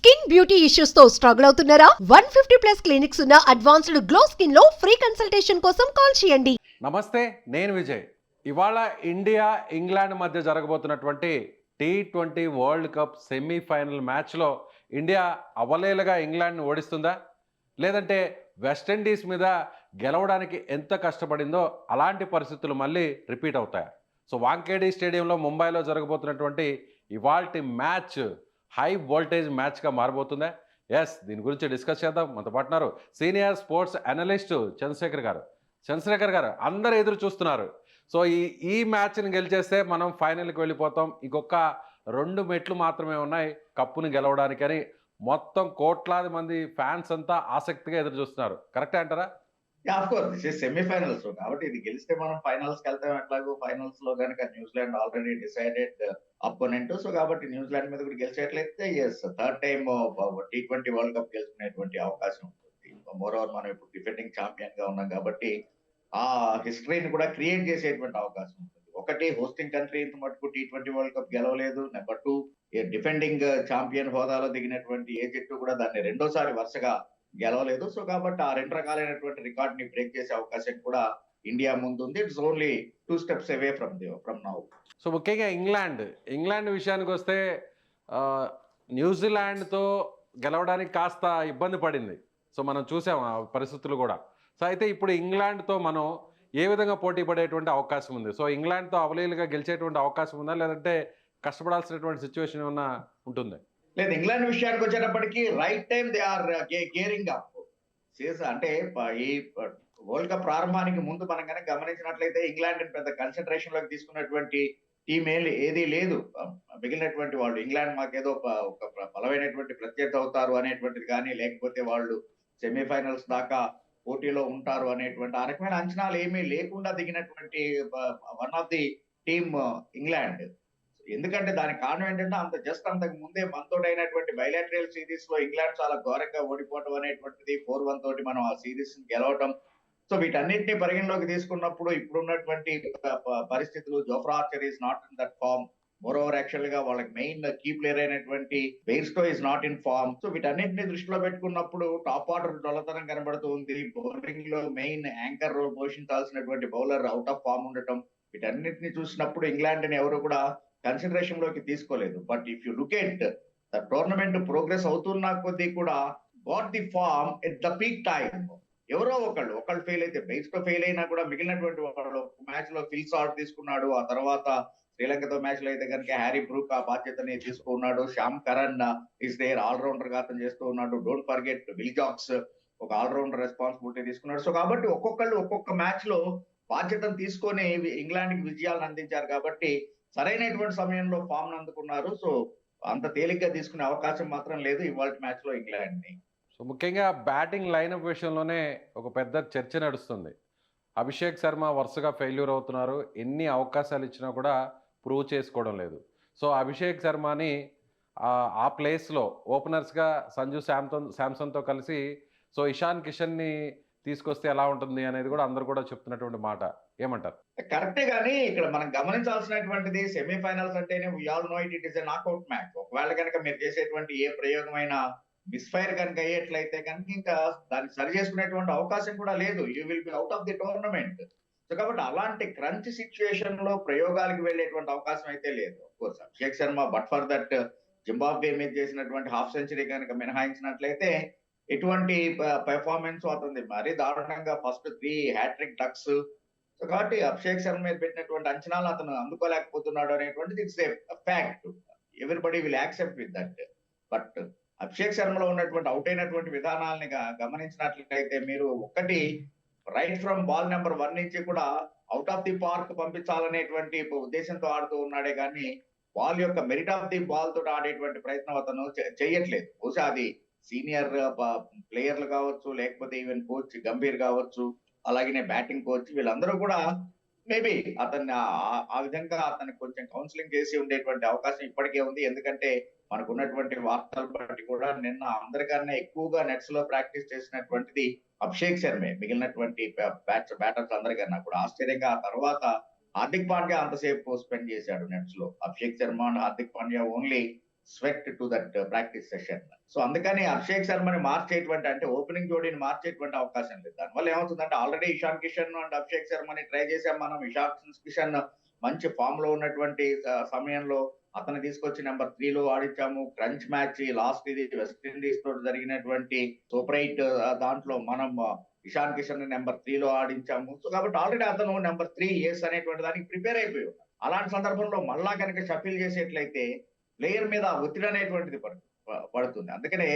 Skin beauty issues తో struggle అవుతున్నారా? 150+ clinics ఉన్న అడ్వాన్స్డ్ గ్లో స్కిన్ లో ఫ్రీ కన్సల్టేషన్ కోసం కాల్ చేయండి. నమస్తే, నేను విజయ్. ఇవాళ ఇండియా ఇంగ్లాండ్ మధ్య జరగబోతున్నటువంటి T20 వరల్డ్ కప్ సెమీఫైనల్ మ్యాచ్లో ఇండియా అవలేలుగా ఇంగ్లాండ్ని ఓడిస్తుందా, లేదంటే వెస్టిండీస్ మీద గెలవడానికి ఎంత కష్టపడిందో అలాంటి పరిస్థితులు మళ్ళీ రిపీట్ అవుతాయి. సో వాంకేడి స్టేడియంలో ముంబైలో జరగబోతున్నటువంటి ఇవాల్టి మ్యాచ్ హై వోల్టేజ్ మ్యాచ్గా మారబోతుందా? ఎస్, దీని గురించి డిస్కస్ చేద్దాం. మనతో పాటున్నారు సీనియర్ స్పోర్ట్స్ అనలిస్ట్ చంద్రశేఖర్ గారు. చంద్రశేఖర్ గారు, అందరూ ఎదురు చూస్తున్నారు. సో ఈ మ్యాచ్ని గెలిచేస్తే మనం ఫైనల్కి వెళ్ళిపోతాం, ఇంకొక 2 మెట్లు మాత్రమే ఉన్నాయి కప్పుని గెలవడానికని మొత్తం కోట్లాది మంది ఫ్యాన్స్ అంతా ఆసక్తిగా ఎదురు చూస్తున్నారు. కరెక్టే అంటారా? Of course this is semifinals కాబట్టి ఇది గెలిస్తే మనం ఫైనల్స్ కి వెళ్తాం. ఎట్లాగో ఫైనల్స్ లో కనుక New Zealand already decided opponent. So కాబట్టి న్యూజిలాండ్ మీద కూడా గెలిచేట్లయితే yes, third time T20 world cup గెలుచుకునేటువంటి అవకాశం ఉంటుంది. మోర్ ఓవర్ మనం ఇప్పుడు డిఫెండింగ్ ఛాంపియన్ గా ఉన్నాం కాబట్టి ఆ హిస్టరీని కూడా క్రియేట్ చేసేటువంటి అవకాశం ఉంటుంది. ఒకటి, హోస్టింగ్ కంట్రీ ఇంత మటుకు T20 వరల్డ్ కప్ గెలవలేదు. నెంబర్ 2, డిఫెండింగ్ ఛాంపియన్ హోదాలో దిగినటువంటి ఏ జట్టు కూడా దాన్ని రెండోసారి వరుసగా గెలవలేదు. సో కాబట్టి ఆ 2 రకాలైనటువంటి రికార్డ్ ని బ్రేక్ చేసే అవకాశం కూడా ఇండియా ముందుంది. It's only 2 steps away from now. So ముఖ్యంగా ఇంగ్లాండ్ విషయానికి వస్తే న్యూజిలాండ్తో గెలవడానికి కాస్త ఇబ్బంది పడింది. సో మనం చూసాం ఆ పరిస్థితులు కూడా. సో అయితే ఇప్పుడు ఇంగ్లాండ్తో మనం ఏ విధంగా పోటీ పడేటువంటి అవకాశం ఉంది? సో ఇంగ్లాండ్తో అవలీలుగా గెలిచేటువంటి అవకాశం ఉందా, లేదంటే కష్టపడాల్సినటువంటి సిచ్యువేషన్ ఏమన్నా ఉంటుంది? లేదు, ఇంగ్లాండ్ విషయానికి వచ్చేటప్పటికి right time they are gearing up. అంటే ఈ వరల్డ్ కప్ ప్రారంభానికి ముందు మనం కనుక గమనించినట్లయితే ఇంగ్లాండ్ పెద్ద కన్సన్ట్రేషన్ లోకి తీసుకున్నటువంటి టీం ఏది లేదు. మిగిలినటువంటి వాళ్ళు ఇంగ్లాండ్ మాకేదో ఒక బలమైనటువంటి ప్రత్యర్థి అవుతారు అనేటువంటిది కానీ, లేకపోతే వాళ్ళు సెమీఫైనల్స్ దాకా పోటీలో ఉంటారు అనేటువంటి ఆ రకమైన అంచనాలు ఏమీ లేకుండా దిగినటువంటి one of the team England. ఎందుకంటే దానికి కారణం ఏంటంటే అంతకు ముందే మనతోటైనటువంటి బైలాటరల్ సిరీస్ లో ఇంగ్లాండ్ చాలా ఘోరంగా ఓడిపోవడం అనేటువంటిది, 4-1 తోటి మనం ఆ సిరీస్ గెలవటం. సో వీటన్నింటినీ పరిగణలోకి తీసుకున్నప్పుడు ఇప్పుడున్నటువంటి పరిస్థితులు, Jofra Archer is not in that form. More over actual గా వాళ్ళకి మెయిన్ కీ ప్లేయర్ అయినటువంటి Bairstow is not in form. So వీటన్నింటినీ దృష్టిలో పెట్టుకున్నప్పుడు టాప్ ఆర్డర్ డొల్లతనం కనబడుతుంది. బౌలింగ్ లో మెయిన్ యాంకర్ రోల్ పోషించాల్సినటువంటి బౌలర్ అవుట్ ఆఫ్ ఫార్మ్ ఉండటం, వీటన్నిటిని చూసినప్పుడు ఇంగ్లాండ్ ని ఎవరు కూడా కన్సిడరేషన్ లోకి తీసుకోలేదు. But if you look at the tournament progress అవుతున్న కొద్దీ కూడా what the form at the peak time, ఎవరో ఒకళ్ళు ఫెయిల్ అయితే, బెయిర్స్టో ఫెయిల్ అయినా కూడా మిగిలినటువంటి వాళ్ళు మ్యాచ్ లో ఫిల్ షాట్ తీసుకున్నాడు. ఆ తర్వాత శ్రీలంకతో మ్యాచ్ లో అయితే కనుక హ్యారీ బ్రూక్ ఆ బాధ్యతని తీసుకున్నాడు. Sam Curran is there, allrounder గా అతను చేస్తూ ఉన్నాడు. డోంట్ ఫర్గెట్ విల్ జాక్స్ ఒక ఆల్రౌండర్ రెస్పాన్సిబిలిటీ తీసుకున్నాడు. సో కాబట్టి ఒక్కొక్క మ్యాచ్ లో బాధ్యతను తీసుకొని ఇంగ్లాండ్ కి విజయాలను అందించారు. కాబట్టి సరైనటువంటి సమయంలో ఫామ్ అందుకున్నారు. సో అంత తేలిగ్గా తీసుకునే అవకాశం మాత్రం లేదు ఇవాళ మ్యాచ్ లో ఇంగ్లాండ్ ని. సో ముఖ్యంగా బ్యాటింగ్ లైనప్ విషయంలోనే ఒక పెద్ద చర్చ నడుస్తుంది. అభిషేక్ శర్మ వరుసగా ఫెయిల్యూర్ అవుతున్నారు. ఎన్ని అవకాశాలు ఇచ్చినా కూడా ప్రూవ్ చేసుకోవడం లేదు. సో అభిషేక్ శర్మని ఆ ప్లేస్లో ఓపెనర్స్గా సంజు శాంసన్తో కలిసి సో ఇషాన్ కిషన్ని తీసుకొస్తే ఎలా ఉంటుంది అనేది కూడా అందరు కూడా చెప్తున్నటువంటి మాట. ఏమంటారు? కరెక్టే, కానీ ఇక్కడ మనం గమనించాల్సినటువంటిది సెమీఫైనల్స్ అంటేనే we all know it is a knockout match. ఒకవేళ కనుక మీరు చేసేటువంటి ఏ ప్రయోగమైన మిస్ఫైర్ కనుక అయ్యేట్లయితే కనుక ఇంకా దాన్ని సరి చేసుకునేటువంటి అవకాశం కూడా లేదు. You will be out of the tournament. So కాబట్టి అలాంటి క్రంచ్ సిచ్యుయేషన్ లో ప్రయోగాలకు వెళ్ళేటువంటి అవకాశం అయితే లేదు. Course Abhishek Sharma but for that Zimbabwe మీద చేసినటువంటి హాఫ్ సెంచరీ కనుక మినహాయించినట్లయితే ఎటువంటి పెర్ఫార్మెన్స్ అవుతుంది. మరీ దారుణంగా ఫస్ట్ 3 హ్యాట్రిక్ డక్స్. సో కాబట్టి అభిషేక్ శర్మ మీద పెట్టినటువంటి అంచనాలు అతను అందుకోలేకపోతున్నాడు అనేటువంటిది it's a fact. Everybody will accept with that. But Abhishek శర్మలో ఉన్నటువంటి అవుట్ అయినటువంటి విధానాలని గమనించినట్లయితే మీరు ఒకటి, రైట్ ఫ్రమ్ బాల్ నెంబర్ 1 నుంచి కూడా అవుట్ ఆఫ్ ది పార్క్ పంపించాలనేటువంటి ఉద్దేశంతో ఆడుతూ ఉన్నాడే కానీ బాల్ యొక్క మెరిట్ ఆఫ్ ది బాల్ తోటి ఆడేటువంటి ప్రయత్నం అతను చేయట్లేదు. బహుశా అది సీనియర్ ప్లేయర్లు కావచ్చు, లేకపోతే ఈవెన్ కోచ్ గంభీర్ కావచ్చు, అలాగే బ్యాటింగ్ కోచ్, వీళ్ళందరూ కూడా మేబీ అతన్ని ఆ విధంగా అతనికి కొంచెం కౌన్సిలింగ్ చేసి ఉండేటువంటి అవకాశం ఇప్పటికే ఉంది. ఎందుకంటే మనకున్నటువంటి వార్తలు బట్టి కూడా నిన్న అందరికన్నా ఎక్కువగా నెట్స్ లో ప్రాక్టీస్ చేసినటువంటిది అభిషేక్ శర్మే, మిగిలినటువంటి బ్యాటర్స్ అందరికన్నా కూడా. ఆశ్చర్యంగా ఆ తర్వాత హార్దిక్ పాండ్యా అంతసేపు స్పెండ్ చేశాడు నెట్స్ లో. Abhishek Sharma and Hardik Pandya only sweat to that practice session. So అందుకని అభిషేక్ శర్మని మార్చేటువంటి అంటే ఓపెనింగ్ జోడీని మార్చేటువంటి అవకాశం లేదు. దానివల్ల ఏమవుతుందంటే ఆల్రెడీ ఇషాన్ కిషన్ అండ్ అభిషేక్ శర్మని ట్రై చేసాం మనం. ఇషాన్ కిషన్ మంచి ఫామ్ లో ఉన్నటువంటి సమయంలో అతను తీసుకొచ్చి నెంబర్ 3 లో ఆడించాము. క్రంచ్ మ్యాచ్ లాస్ట్ ఇది వెస్ట్ ఇండీస్ తోటి జరిగినటువంటి సూపర్ 8 దాంట్లో మనం ఇషాన్ కిషన్ ని నెంబర్ 3 లో ఆడించాము. సో కాబట్టి ఆల్రెడీ అతను నెంబర్ 3 ఏస్ అనేటువంటి దానికి ప్రిపేర్ అయిపోయి ఉన్నాడు. అలాంటి సందర్భంలో మళ్ళా కనుక షఫిల్ చేసేట్లయితే ప్లేయర్ మీద ఒత్తిడి అనేటువంటిది పడుతుంది. అందుకనే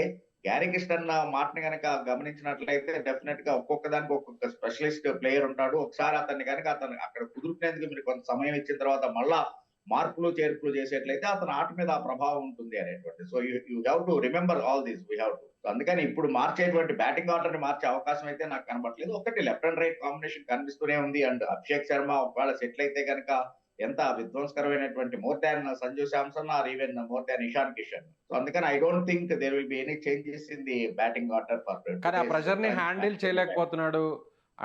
గ్యారీ కిస్టన్ మాటని కనుక గమనించినట్లయితే డెఫినెట్ గా ఒక్కొక్క దానికి ఒక్కొక్క స్పెషలిస్ట్ ప్లేయర్ ఉంటాడు. ఒకసారి అతన్ని కనుక అతను అక్కడ కుదురుకునేందుకు మీరు కొంత సమయం ఇచ్చిన తర్వాత మళ్ళా మార్పులు చేర్పులు చేసేట్లయితే అతని ఆట మీద ఆ ప్రభావం ఉంటుంది అనేటువంటి. So you have to remember all these we have to. అందుకని ఇప్పుడు మార్చేటువంటి బ్యాటింగ్ ఆర్డర్ ని మార్చే అవకాశం అయితే నాకు కనబడలేదు. ఒకటి లెఫ్ట్ అండ్ రైట్ కాంబినేషన్ కనిపిస్తూనే ఉంది. అండ్ అభిషేక్ శర్మ ఒకవేళ సెటిల్ అయితే కనుక ఎంత విధ్వంసకరమైనటువంటి more than Sanju Samson or even more than Ishan Kishan. So అందుకని I don't think there will be any changes in the batting order for. కానీ ఆ ప్రెషర్ ని హ్యాండిల్ చేయలేకపోతున్నాడు.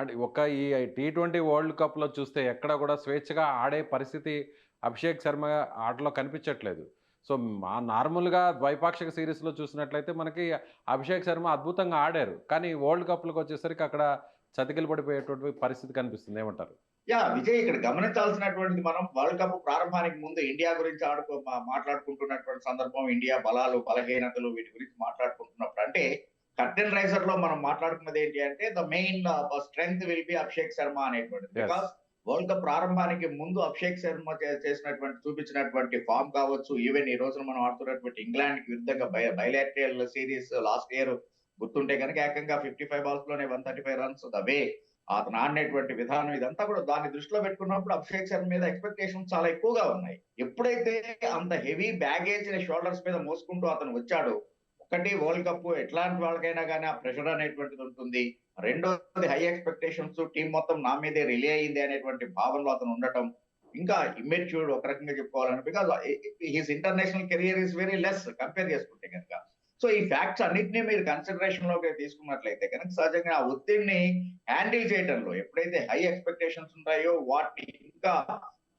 అంటే ఈ T20 వరల్డ్ కప్ లో చూస్తే ఎక్కడ కూడా స్వేచ్ఛగా ఆడే పరిస్థితి అభిషేక్ శర్మ ఆటలో కనిపించట్లేదు. సో నార్మల్గా ద్వైపాక్షిక సిరీస్లో చూసినట్లయితే మనకి అభిషేక్ శర్మ అద్భుతంగా ఆడారు. కానీ వరల్డ్ కప్లకు వచ్చేసరికి అక్కడ చతికిలు పడిపోయేటువంటి పరిస్థితి కనిపిస్తుంది. ఏమంటారు? విజయ్, ఇక్కడ గమనించాల్సినటువంటిది మనం వరల్డ్ కప్ ప్రారంభానికి ముందు ఇండియా గురించి మాట్లాడుకుంటున్నటువంటి సందర్భం, ఇండియా బలాలు బలహీనతలు వీటి గురించి మాట్లాడుకుంటున్నప్పుడు అంటే కర్టెన్ రైజర్ లో మనం మాట్లాడుకున్నది ఏంటి అంటే the main strength will be Abhishek Sharma అనేటువంటిది. బికాస్ వరల్డ్ కప్ ప్రారంభానికి ముందు అభిషేక్ శర్మ చూపించినటువంటి ఫామ్ కావచ్చు, ఈవెన్ ఈ రోజున మనం ఆడుతున్నటువంటి ఇంగ్లాండ్ కి విరుద్ధంగా బైలాటరల్ సిరీస్ లాస్ట్ ఇయర్ గుర్తుంటే కనుక ఏకంగా 55 balls లోనే 135 runs ద వే అతను ఆడినటువంటి విధానం ఇదంతా కూడా దాన్ని దృష్టిలో పెట్టుకున్నప్పుడు అభిషేక్ శర్మ మీద ఎక్స్పెక్టేషన్స్ చాలా ఎక్కువగా ఉన్నాయి. ఎప్పుడైతే అంత హెవీ బ్యాగేజ్ షోల్డర్స్ మీద మోసుకుంటూ అతను వచ్చాడో, ఒకటి వరల్డ్ కప్ ఎట్లాంటి వాళ్ళకైనా కానీ ఆ ప్రెషర్ అనేటువంటిది ఉంటుంది. రెండోది హై ఎక్స్పెక్టేషన్స్, టీం మొత్తం నా మీదే రిలే అయింది అనేటువంటి భావనలో అతను ఉండటం, ఇంకా ఇమ్మెచ్యూర్డ్ ఒక రకంగా చెప్పుకోవాలని. Because his international career is very less compare చేసుకుంటే కనుక. సో ఈ ఫ్యాక్ట్స్ అన్నింటినీ మీరు కన్సిడరేషన్ లోకి తీసుకున్నట్లయితే కనుక సహజంగా ఆ ఒత్తిడిని హ్యాండిల్ చేయడంలో ఎప్పుడైతే హై ఎక్స్పెక్టేషన్స్ ఉంటాయో వాటిని ఇంకా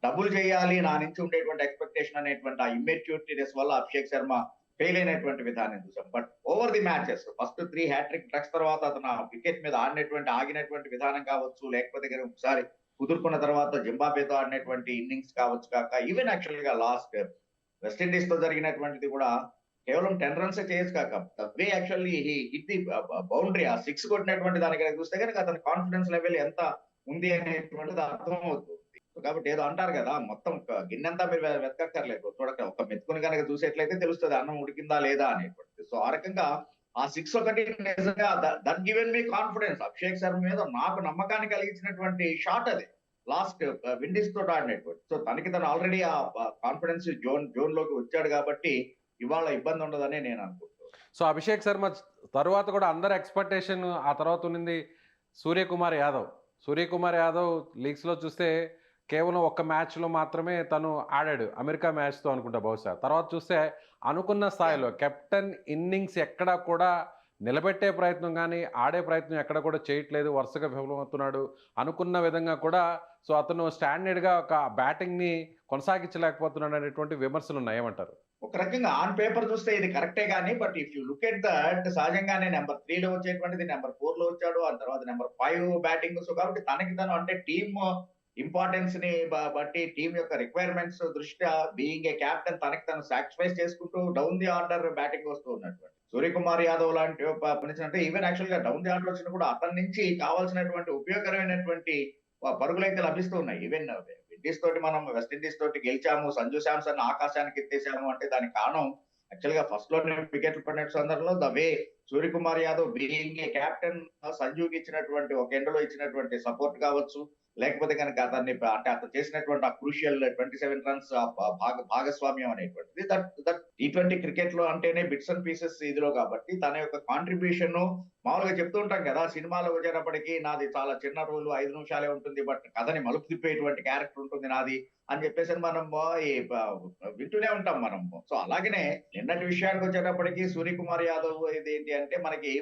డబుల్ చేయాలి నా నుంచి ఉండేటువంటి ఎక్స్పెక్టేషన్ అనేటువంటి ఆ ఇమ్మెచ్యూరిటీనెస్ వల్ల అభిషేక్ శర్మ ఫెయిల్ అయినటువంటి విధానం చూసాం. But over the matches first 3 hattrick డ్రగ్స్ తర్వాత అతను వికెట్ మీద ఆగినటువంటి విధానం కావచ్చు, లేకపోతే కనుక ఒకసారి కుదురుకున్న తర్వాత జింబాబేతో ఆడినటువంటి ఇన్నింగ్స్ కావచ్చు కాక ఈవెన్ యాక్చువల్ గా లాస్ట్ వెస్టిండీస్ తో జరిగినటువంటిది కూడా కేవలం 10 runs చేయొచ్చు కాక వే యాక్చువల్లీ హిట్ ది బౌండరీ ఆ 6 కొట్టినటువంటి దాని కనుక చూస్తే కనుక అతని కాన్ఫిడెన్స్ లెవెల్ ఎంత ఉంది అనేటువంటిది అర్థమవుతుంది. కాబట్టి ఏదో అంటారు కదా, మొత్తం గిన్నెంతా మీరు వెతకక్కర్లేదు, చూడక ఒక మెతుకుని కనుక చూసేట్లయితే తెలుస్తుంది అన్నం ఉడికిందా లేదా అనేటువంటిది. సో ఆ రకంగా ఆ 6 ఒకటి నిజంగా that given me confidence. Abhishek Sharma మీద నాకు నమ్మకాన్ని కలిగించినటువంటి షాట్ అది లాస్ట్ విండీస్ తోటి ఆడినటువంటి. సో తనకి తను ఆల్రెడీ ఆ కాన్ఫిడెన్స్ జోన్ లోకి వచ్చాడు కాబట్టి ఇవాళ ఇబ్బంది ఉండదని నేను అనుకుంటున్నాను. సో అభిషేక్ శర్మ తర్వాత కూడా అందరు ఎక్స్పెక్టేషన్ ఆ తర్వాత ఉన్నింది సూర్యకుమార్ యాదవ్ లీగ్స్లో చూస్తే కేవలం ఒక్క మ్యాచ్లో మాత్రమే తను ఆడాడు, అమెరికా మ్యాచ్తో అనుకుంటా బహుశా. తర్వాత చూస్తే అనుకున్న స్థాయిలో కెప్టెన్ ఇన్నింగ్స్ ఎక్కడా కూడా నిలబెట్టే ప్రయత్నం కానీ ఆడే ప్రయత్నం ఎక్కడ కూడా చేయట్లేదు, వరుసగా విఫలమవుతున్నాడు. అనుకున్న విధంగా కూడా సో అతను స్టాండర్డ్గా ఒక బ్యాటింగ్ని కొనసాగించలేకపోతున్నాడు అనేటువంటి విమర్శలు ఉన్నాయి. ఏమంటారు? ఒక రకంగా ఆన్ పేపర్ చూస్తే ఇది కరెక్టే కానీ but if you look at that సహజంగానే నెంబర్ 3 లో వచ్చేటువంటిది నెంబర్ 4 లో వచ్చాడు, ఆ తర్వాత నెంబర్ 5 బ్యాటింగ్. సో కాబట్టి తనకి తను అంటే టీమ్ ఇంపార్టెన్స్ ని బట్టి టీం యొక్క రిక్వైర్మెంట్స్ దృష్ట్యా బీయింగ్ ఏ క్యాప్టెన్ తనకి తను సాక్రిఫైస్ చేసుకుంటూ డౌన్ ది ఆర్డర్ బ్యాటింగ్ వస్తూ ఉన్నటువంటి సూర్యకుమార్ యాదవ్ లాంటి పనిచినట్టే ఈవెన్ యాక్చువల్ గా డౌన్ ది ఆర్డర్ వచ్చినా కూడా అతని నుంచి కావాల్సినటువంటి ఉపయోగకరమైనటువంటి పరుగులు అయితే లభిస్తూ ఉన్నాయి. ఈవెన్ విండీస్ తోటి మనం వెస్టిండీస్ తోటి గెలిచాము, సంజు శాంసన్ ఆకాశానికి ఎత్తేసాము అంటే దానికి కారణం యాక్చువల్ గా ఫస్ట్ లోనే వికెట్లు పడిన సందర్భంలో the way Suryakumar Yadav being a captain సంజుకి ఇచ్చినటువంటి ఒక ఎండలో ఇచ్చినటువంటి సపోర్ట్ కావచ్చు, లేకపోతే కనుక అతన్ని అంటే అతను చేసినటువంటి ఆ క్రూషియల్ 27 runs భాగస్వామ్యం అనేటువంటిది దట్ T20 క్రికెట్ లో అంటేనే బిట్స్ అండ్ పీసెస్ ఇదిలో కాబట్టి తన యొక్క కాంట్రిబ్యూషన్ మామూలుగా చెప్తూ ఉంటాం కదా, సినిమాలో వచ్చేటప్పటికి నాది చాలా చిన్న రోల్ 5 నిమిషాలే ఉంటుంది బట్ కథని మలుపు తిప్పేటువంటి క్యారెక్టర్ ఉంటుంది నాది అని చెప్పేసి మనం వింటూనే ఉంటాం మనం. సో అలాగనే నిన్నటి విషయానికి వచ్చేటప్పటికి సూర్యకుమార్ యాదవ్ ఇది ఏంటి అంటే మనకి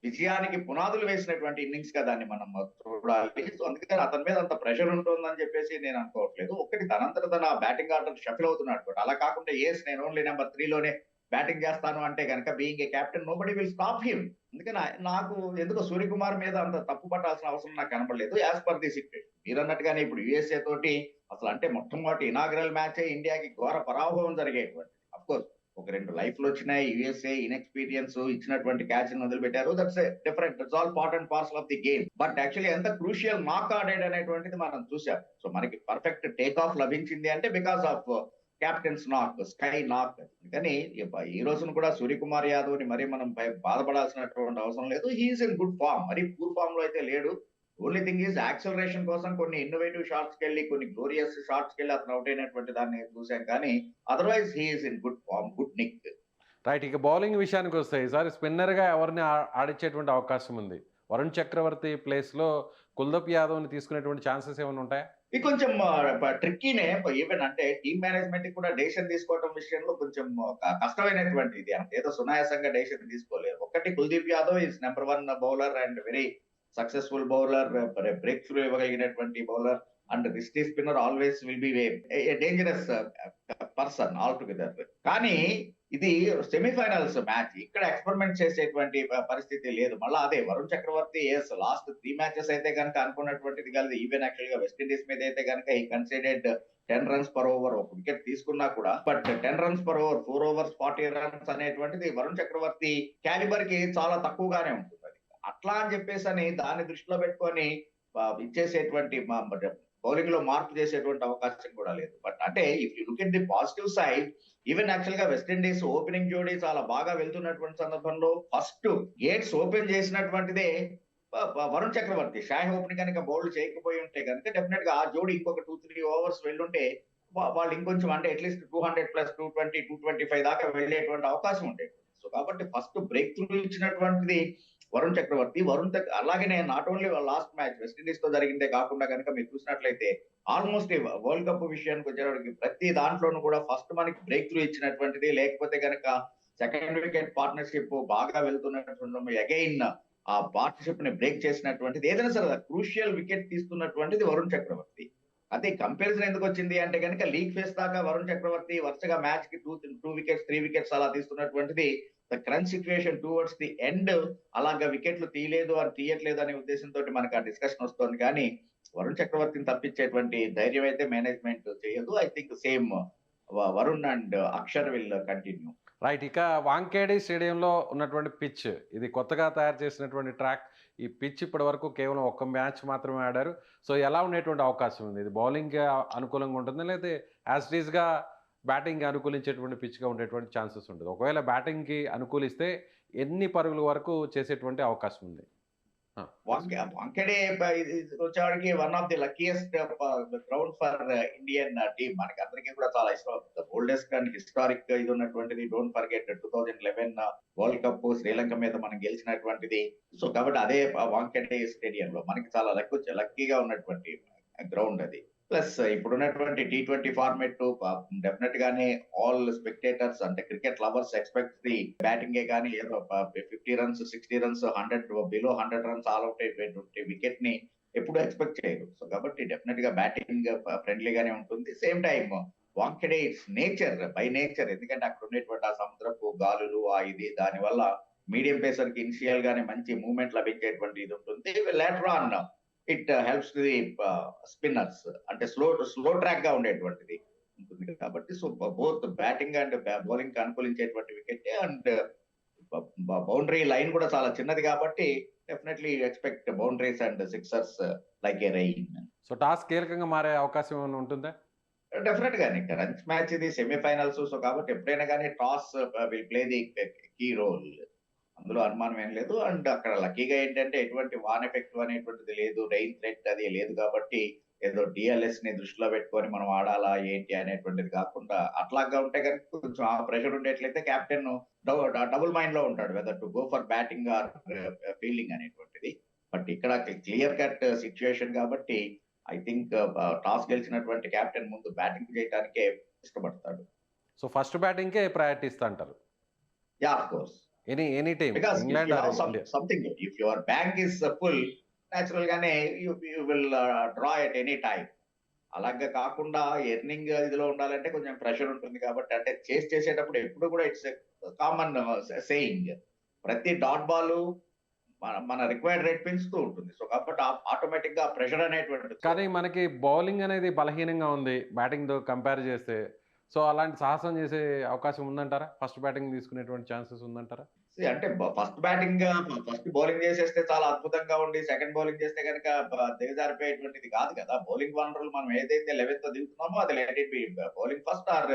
విజయానికి పునాదులు వేసినటువంటి ఇన్నింగ్స్ గా దాన్ని మనం చూడాలి. సో అందుకని అతని మీద అంత ప్రెషర్ ఉంటుందని చెప్పేసి నేను అనుకోవట్లేదు. ఒకటి తనంతట తన బ్యాటింగ్ ఆర్డర్ షఫిల్ అవుతున్నాడు, అలా కాకుండా నేను ఓన్లీ నెంబర్ 3 లోనే బ్యాటింగ్ చేస్తాను అంటే కనుక being a captain nobody will stop him. అందుకని నాకు ఎందుకో సూర్యకుమార్ మీద అంత తప్పు పట్టాల్సిన అవసరం నాకు కనపడలేదు యాజ్ పర్ ది సిచ్యువేషన్. మీరు అన్నట్టుగానే ఇప్పుడు యుఎస్ఏ తోటి అసలు అంటే మొట్టమొదటి ఇనాగ్రల్ మ్యాచ్ ఇండియాకి ఘోర పరాభవం జరిగేటువంటి. అఫ్ కోర్స్ ఒక 2 లైఫ్లు వచ్చినాయి. యుఎస్ఏ ఇన్ఎక్స్పీరియన్స్ ఇచ్చినటువంటి క్యాచ్ ని వదిలిపెట్టారు. That's different, that's all part and parcel of the game. But actually ఎంత క్రూషియల్ నాక్ ఆడాడు అనేటువంటిది మనం చూసాం. సో మనకి పర్ఫెక్ట్ టేక్ ఆఫ్ లభించింది అంటే బికాస్ ఆఫ్ క్యాప్టెన్స్ నాక్, స్కై నాక్. కానీ ఈ రోజున కూడా సూర్యకుమార్ యాదవ్ ని మరి మనం బాధపడాల్సినటువంటి అవసరం లేదు. హీఈస్ ఇన్ గుడ్ ఫామ్, మరి పూర్ ఫామ్ లో అయితే లేడు. ఓన్లీ థింగ్ ఈజ్ యాక్సలరేషన్ కోసం కొన్ని ఇన్నోవేటివ్ షాట్స్ కి వెళ్ళి కొన్ని గ్లోరియస్ షాట్స్ కి వెళ్ళి అతను అవుట్ అయినటువంటి దాన్ని చూసాం. కానీ otherwise he is in good form, good nick. Right. ఇక బౌలింగ్ విషయానికి వస్తే ఈసారి స్పిన్నర్గా ఎవరిని ఆడించేటువంటి అవకాశం ఉంది? వరుణ్ చక్రవర్తి ప్లేస్లో కుల్దీప్ యాదవ్ని తీసుకునేటువంటి ఛాన్సెస్ ఏమైనా ఉంటాయా? ఇది కొంచెం ట్రిక్కీనే. ఈవెన్ అంటే టీమ్ మేనేజ్మెంట్ కూడా డెసిషన్ తీసుకోవడం విషయంలో కొంచెం కష్టమైనటువంటి ఇది. అంటే ఏదో సునాయాసంగా డెసిషన్ తీసుకోలేదు. ఒకటి Kuldeep Yadav is number 1 bowler and very successful bowler, break through ఇవ్వగలిగినటువంటి bowler. And wristy spinner always will be a dangerous person all together. కానీ ఇది సెమీఫైనల్స్ మ్యాచ్, ఇక్కడ ఎక్స్పెరిమెంట్ చేసేటువంటి పరిస్థితి లేదు. మళ్ళీ అదే వరుణ్ చక్రవర్తి లాస్ట్ 3 మ్యాచెస్ అయితే కనుక అనుకున్నటువంటిది కాదు. ఈవెన్ యాక్చువల్ గా వెస్టిండీస్ మీద అయితే కనుక ఈ కన్సిడర్డ్ 10 runs per over, ఒక వికెట్ తీసుకున్నా కూడా. But 10 runs per over, 4 overs 40 runs అనేటువంటిది వరుణ్ చక్రవర్తి క్యాలిబర్ కి చాలా తక్కువగానే ఉంటుంది. అట్లా అని చెప్పేసి అని దాన్ని దృష్టిలో పెట్టుకొని ఇచ్చేసేటువంటి బౌలింగ్ లో మార్పు చేసేటువంటి అవకాశం కూడా లేదు. బట్ అంటే if you look at the positive side, even actual గా వెస్టిండీస్ ఓపెనింగ్ జోడీ చాలా బాగా వెళ్తున్నటువంటి సందర్భంలో ఫస్ట్ గేట్స్ ఓపెన్ చేసినటువంటిదే వరుణ్ చక్రవర్తి. షాయ్ హోప్ ని కనుక బౌల్డ్ చేయకపోయి ఉంటే కనుక డెఫినెట్ గా ఆ జోడీ ఇంకొక 2-3 overs వెళ్ళుంటే వాళ్ళు ఇంకొంచెం అంటే అట్లీస్ట్ 200+, 220, 225 దాకా వెళ్ళేటువంటి అవకాశం ఉండేది. సో కాబట్టి ఫస్ట్ బ్రేక్ త్రూ ఇచ్చినటువంటిది వరుణ్ చక్రవర్తి. అలాగనే not only last match West Indies తో జరిగిందే కాకుండా కనుక మీరు చూసినట్లయితే ఆల్మోస్ట్ వరల్డ్ కప్ విషయానికి వచ్చేవాడికి ప్రతి దాంట్లోనూ కూడా ఫస్ట్ మనకి బ్రేక్ త్రూ ఇచ్చినటువంటిది, లేకపోతే కనుక సెకండ్ వికెట్ పార్ట్నర్షిప్ బాగా వెళ్తున్నటువంటి అగైన్ ఆ పార్ట్నర్షిప్ ని బ్రేక్ చేసినటువంటిది, ఏదైనా సరే క్రూషియల్ వికెట్ తీసుకున్నటువంటిది వరుణ్ చక్రవర్తి. అదే కంపారిజన్ ఎందుకు వచ్చింది అంటే కనుక లీగ్ ఫేస్ దాకా వరుణ్ చక్రవర్తి వరుసగా మ్యాచ్ కి 2 wickets 3 wickets అలా తీసుకున్నటువంటిది. The crunch situation towards the end అలాగా వికెట్లు తీయట్లేదు అనే ఉద్దేశంతో మనకు ఆ డిస్కషన్ వస్తుంది. కానీ వరుణ్ చక్రవర్తిని తప్పించేటువంటి ధైర్యం అయితే మేనేజ్మెంట్ చేయదు. I think same Varun and Axar will continue. Right. ఇక వాంఖేడే స్టేడియంలో ఉన్నటువంటి పిచ్, ఇది కొత్తగా తయారు చేసినటువంటి ట్రాక్. ఈ పిచ్ ఇప్పటి వరకు కేవలం 1 మ్యాచ్ మాత్రమే ఆడారు. సో ఎలా ఉండేటువంటి అవకాశం ఉంది? ఇది బౌలింగ్ అనుకూలంగా ఉంటుందా, లేదా యాజ్ ఇట్ ఈస్గా బ్యాటింగ్ అనుకూలించేటువంటి పిచ్గా ఉండేటువంటి ఛాన్సెస్ ఉంటుంది? ఒకవేళ బ్యాటింగ్కి అనుకూలిస్తే ఎన్ని పరుగుల వరకు చేసేటువంటి అవకాశం ఉంది? వాంఖేడే వచ్చేవాడికి one of the luckiest ground for Indian team. మనకి అందరికీ కూడా చాలా ఇష్టం. ఓల్డెస్ట్ అండ్ హిస్టారిక్ ఇది ఉన్నటువంటిది. Don't forget 2011 world cup Sri Lanka మీద మనం గెలిచినటువంటిది. సో కాబట్టి అదే వాంఖేడే స్టేడియం లో మనకి చాలా లక్కీగా ఉన్నటువంటి గ్రౌండ్ అది. ప్లస్ ఇప్పుడున్నటువంటి T20 ఫార్మెట్ డెఫినెట్ గానే ఆల్ స్పెక్టేటర్స్ అంటే క్రికెట్ లవర్స్ ఎక్స్పెక్ట్ ది బ్యాటింగే కానీ ఏదో 50 runs 60 runs 100 below 100 runs all out అయిపోయేటువంటి వికెట్ ని ఎప్పుడు ఎక్స్పెక్ట్ చేయరు. సో కాబట్టి డెఫినెట్ గా బ్యాటింగ్ ఫ్రెండ్లీగానే ఉంటుంది. Same time Wankhede it's nature by nature, ఎందుకంటే అక్కడ ఉండేటువంటి ఆ సముద్రపు గాలులు ఇది దాని వల్ల మీడియం పేసర్ కి ఇనిషియల్ గానే మంచి మూవ్మెంట్ లభించేటువంటి ఇది ఉంటుంది. Later on it helps the spinners అంటే స్లో ట్రాక్ గా ఉండేటువంటిది ఉంటుంది. కాబట్టి so both batting and bowling కి అనుకూలించేటువంటి వికెట్. అండ్ బౌండరీ లైన్ కూడా చాలా చిన్నది కాబట్టి definitely expect boundaries and sixers like a rain. So toss కీలకంగా మారే అవకాశం ఏమైనా ఉంటుందా? డెఫినెట్ గానే రంచ్ మ్యాచ్ ఇది, సెమీఫైనల్స్. సో కాబట్టి ఎప్పుడైనా కానీ toss will play the key role, అందులో అనుమానం ఏం లేదు. అండ్ అక్కడ లక్కీగా ఏంటంటే ఎటువంటి వాన్ ఎఫెక్ట్ అనేటువంటిది లేదు, రెయిన్ థ్రెట్ అది లేదు. కాబట్టి ఏదో డిఎల్ఎస్ ని దృష్టిలో పెట్టుకొని మనం ఆడాలా ఏంటి అనేటువంటిది కాకుండా అట్లాగా ఉంటే కనుక కొంచెం ఆ ప్రెషర్ ఉండేట్లయితే కెప్టెన్ డబుల్ మైండ్ లో ఉంటాడు whether to go for batting or fielding అనేటువంటిది. బట్ ఇక్కడ క్లియర్ కట్ సిచ్యుయేషన్ కాబట్టి ఐ థింక్ టాస్ గెలిచినటువంటి కెప్టెన్ ముందు బ్యాటింగ్ చేయడానికే ఇష్టపడతాడు. సో ఫస్ట్ బ్యాటింగ్కే ప్రయారిటీ ఇస్తా అంటారు? Yeah, of course. Any team, Because England if you are have India? something, if your bank is full, natural గానే you will draw at any time. అలాగే కాకుండా ఎర్నింగ్ ఇదిలో ఉండాలంటే కొంచెం ప్రెషర్ ఉంటుంది. కాబట్టి అంటే చేసేటప్పుడు ఎప్పుడు కూడా ఇట్స్ కామన్ సేయింగ్. ప్రతి డాట్ బాల్ మన రిక్వైర్డ్ రేట్ పెంచుతూ ఉంటుంది. సో కాబట్టి ఆటోమేటిక్ గా ప్రెషర్ అనేటువంటిది. కానీ మనకి బౌలింగ్ అనేది బలహీనంగా ఉంది బ్యాటింగ్‌తో కంపేర్ చేస్తే. సో, అలాంటి సాహసం చేసే అవకాశం ఉందంటారా? ఫస్ట్ బ్యాటింగ్ తీసుకునేటువంటి ఛాన్సెస్ ఉందంటారా? అంటే ఫస్ట్ బౌలింగ్ చేసేస్తే చాలా అద్భుతంగా ఉండి సెకండ్ బౌలింగ్ చేస్తే గనుక దిగజారిపోయేటువంటిది కాదు కదా! బౌలింగ్ వనరులు మనం ఏదైతే 11థ్ దిగుతున్నామో అది let it be bowling first are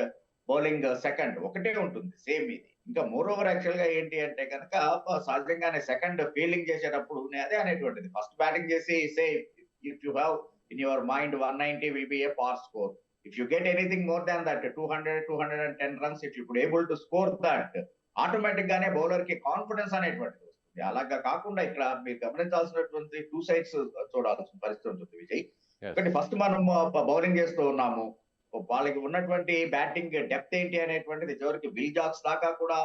bowling second ఒకటే ఉంటుంది సేమ్ ఇది. ఇంకా మోర్ ఓవర్ యాక్చువల్ గా ఏంటి అంటే గనక సహజంగానే సెకండ్ ఫీల్డింగ్ చేసేటప్పుడు నేను అదే అనేటువంటిది. ఫస్ట్ బ్యాటింగ్ చేసి say if you have in your mind 190 will be A pass score. If you get anything more than that 200, 210 runs if you could able to score that automatic గానే bowler కి confidence అనేటువంటిది వస్తుంది. అలాగా కాకుండా ఇక్కడ మీరు గమనించాల్సినటువంటి two sides చూడాల్సిన పరిస్థితి ఉంటుంది విజయ్. యెస్. ఒకటి ఫస్ట్ మనం బౌలింగ్ చేస్తూ ఉన్నాము. వాళ్ళకి ఉన్నటువంటి బ్యాటింగ్ డెప్త్ ఏంటి అనేటువంటిది చివరికి విల్ జాక్స్ దాకా కూడా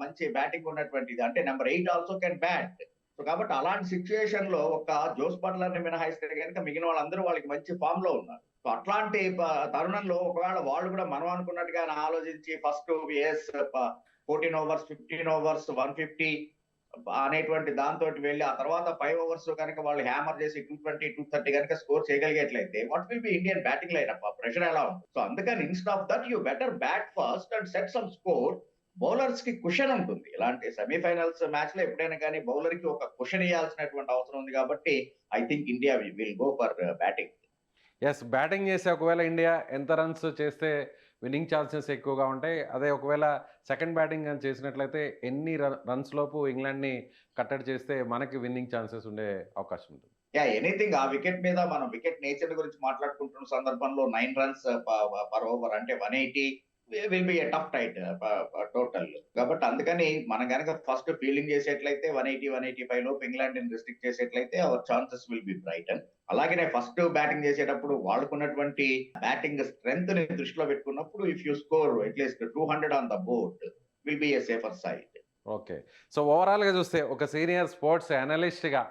మంచి బ్యాటింగ్ ఉన్నటువంటిది. అంటే number 8 also can bat. So కాబట్టి అలాంటి సిచ్యుయేషన్ లో ఒక జోస్ బట్లర్ ని మినహాయిస్తే కనుక మిగిలిన వాళ్ళందరూ వాళ్ళకి మంచి ఫామ్ లో ఉన్నారు. సో అట్లాంటి తరుణంలో ఒకవేళ వాళ్ళు కూడా మనం అనుకున్నట్టుగా ఆలోచించి ఫస్ట్ 14 ఓవర్స్, 15 ఓవర్స్, 150 అనేటువంటి దాంతోటి వెళ్ళి ఆ తర్వాత 5 ఓవర్స్ కనుక వాళ్ళు హ్యామర్ చేసి 220, 230 కనుక స్కోర్ చేయగలిగేట్లయితే what will be Indian batting lineup? ఆ ప్రెషర్ ఎలా ఉంటుంది? సో అందుకని instead of that you better bat first and set some score. Bowlers కి కుషన్ ఉంటుంది. ఇలాంటి సెమీఫైనల్స్ మ్యాచ్ లో ఎప్పుడైనా కానీ బౌలర్ కి ఒక కుషన్ ఇవ్వాల్సినటువంటి అవసరం ఉంది కాబట్టి I think India will go for batting. Yes. Batting చేసి ఒకవేళ ఇండియా ఎంత రన్స్ చేస్తే విన్నింగ్ ఛాన్సెస్ ఎక్కువగా ఉంటాయి? అదే ఒకవేళ సెకండ్ బ్యాటింగ్ గాని చేసినట్లయితే ఎన్ని రన్స్ లోపు ఇంగ్లాండ్‌ని కట్టడి చేస్తే మనకి విన్నింగ్ ఛాన్సెస్ ఉండే అవకాశం ఉంటుంది? ఎనీథింగ్ ఆ వికెట్ మీద మనం వికెట్ నేచర్ గురించి మాట్లాడుకుంటున్న సందర్భంలో 9 రన్స్ పర్ ఓవర్ అంటే 180 will be a tough tight total. కాబట్టి అందుకని మనం గనక ఫస్ట్ ఫీల్డింగ్ చేసేట్లయితే 180, 185 లోపు ఇంగ్లాండ్ ని రిస్ట్రిక్ట్ చేసేట్లయితే our chances will be bright. అలాగే ఫస్ట్ బ్యాటింగ్ చేసేటప్పుడు వాళ్ళకున్నటువంటి బ్యాటింగ్ స్ట్రెంగ్త్ ని దృష్టిలో పెట్టుకున్నప్పుడు if you score at least 200 on the board will be a safer side. Okay. So, ఓవరాల్‌గా చూస్తే ఒక సీనియర్ స్పోర్ట్స్ అనలిస్ట్‌గా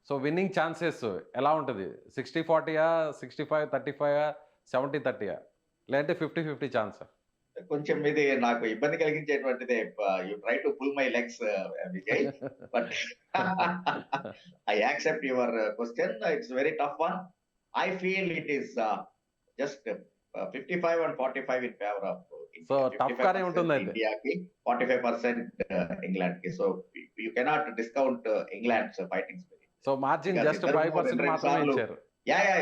సో, విన్నింగ్ ఛాన్సెస్ ఎలా ఉంటది? 60-40 65 35 70-30 లేదంటే 50-50 ఛాన్సా? కొంచెం ఇది నాకు ఇబ్బంది కలిగించేటువంటిదే. You try to pull my legs Vijay. But I accept your question. It's very tough one. I feel it is just 55 and 45 in favour of so, tough గానే ఉంటుందయితే. ఇండియాకి, 45% ఇంగ్లాండ్ కి. So you cannot discount England's fighting spirit. So, margin just 5% మాత్రమే ఇచ్చారు.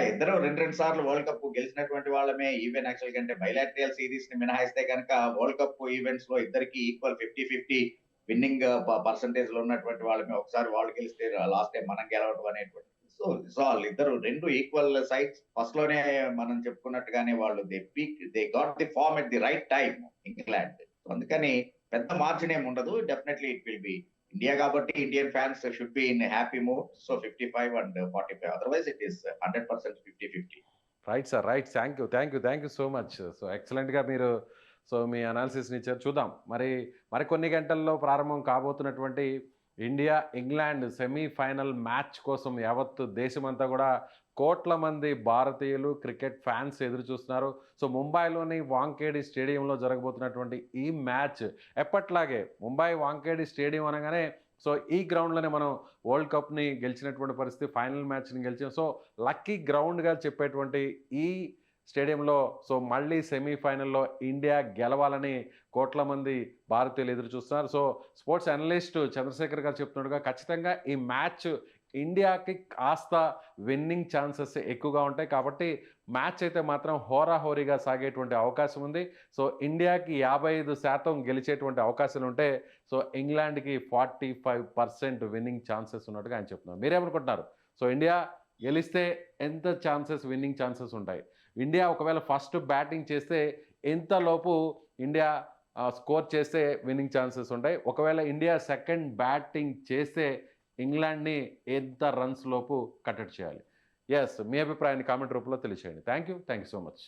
ఇద్దరు రెండు సార్లు world cup గెలిచినటువంటి వాళ్ళమే. ఈవెన్ యాక్చువల్ కంటే బైలాటరల్ సిరీస్ ని మినహాయిస్తే కనుక వరల్డ్ కప్ ఈవెంట్స్ లో ఇద్దరికి ఈక్వల్ 50-50 విన్నింగ్ పర్సంటేజ్ లో ఉన్నటువంటి వాళ్ళమే. ఒకసారి వాళ్ళు గెలిస్తే లాస్ట్ టైం మనం గెలవడం అనేటువంటి. సో వాళ్ళిద్దరు రెండు ఈక్వల్ సైడ్స్. ఫస్ట్ లోనే మనం చెప్పుకున్నట్టుగానే వాళ్ళు they got the form at the right time England. అందుకని పెద్ద మార్జిన్ ఏమి ఉండదు. Definitely it will be India కాబట్టి Indian fans should be in happy mood. So 55 and 45. Otherwise it is 100% 50-50. Right sir. Right. Thank you so much. So, ఎక్సలెంట్‌గా మీరు మీ అనాలిసిస్‌ని ఇచ్చారు. చూద్దాం మరికొన్ని గంటల్లో ప్రారంభం కాబోతున్నటువంటి ఇండియా, ఇంగ్లాండ్ సెమీఫైనల్ మ్యాచ్ కోసం యావత్తు దేశమంతా కూడా కోట్ల మంది భారతీయులు, క్రికెట్ ఫ్యాన్స్ ఎదురు చూస్తున్నారు. సో, ముంబైలోని వాంఖేడే స్టేడియంలో జరగబోతున్నటువంటి ఈ మ్యాచ్ ఎప్పట్లాగే ముంబై వాంఖేడే స్టేడియం అనగానే సో, ఈ గ్రౌండ్‌లోనే మనం వరల్డ్ కప్‌ని గెలిచినటువంటి పరిస్థితి, ఫైనల్ మ్యాచ్‌ని గెలిచాం. సో, లక్కీ గ్రౌండ్‌గా చెప్పేటువంటి ఈ స్టేడియంలో సో, మళ్ళీ సెమీఫైనల్‌లో ఇండియా గెలవాలని కోట్ల మంది భారతీయులు ఎదురు చూస్తున్నారు. సో, స్పోర్ట్స్ అనలిస్ట్ చంద్రశేఖర్ గారు చెప్తున్నట్టుగా ఖచ్చితంగా ఈ మ్యాచ్ ఇండియాకి కాస్త విన్నింగ్ ఛాన్సెస్ ఎక్కువగా ఉంటాయి. కాబట్టి మ్యాచ్ అయితే మాత్రం హోరాహోరీగా సాగేటువంటి అవకాశం ఉంది. సో, ఇండియాకి 55% గెలిచేటువంటి అవకాశాలు ఉంటే సో, ఇంగ్లాండ్‌కి 45% విన్నింగ్ ఛాన్సెస్ ఉన్నట్టుగా ఆయన చెప్తున్నారు. మీరేమనుకుంటున్నారు? సో, ఇండియా గెలిస్తే ఎంత విన్నింగ్ ఛాన్సెస్ ఉంటాయి? ఇండియా ఒకవేళ ఫస్ట్ బ్యాటింగ్ చేస్తే ఎంతలోపు ఇండియా స్కోర్ చేస్తే విన్నింగ్ ఛాన్సెస్ ఉంటాయి? ఒకవేళ ఇండియా సెకండ్ బ్యాటింగ్ చేస్తే ఇంగ్లాండ్‌ని ఎంత రన్స్ లోపు కట్టడి చేయాలి? యెస్. మీ అభిప్రాయాన్ని కామెంట్ రూపంలో తెలియచేయండి. Thank you so much.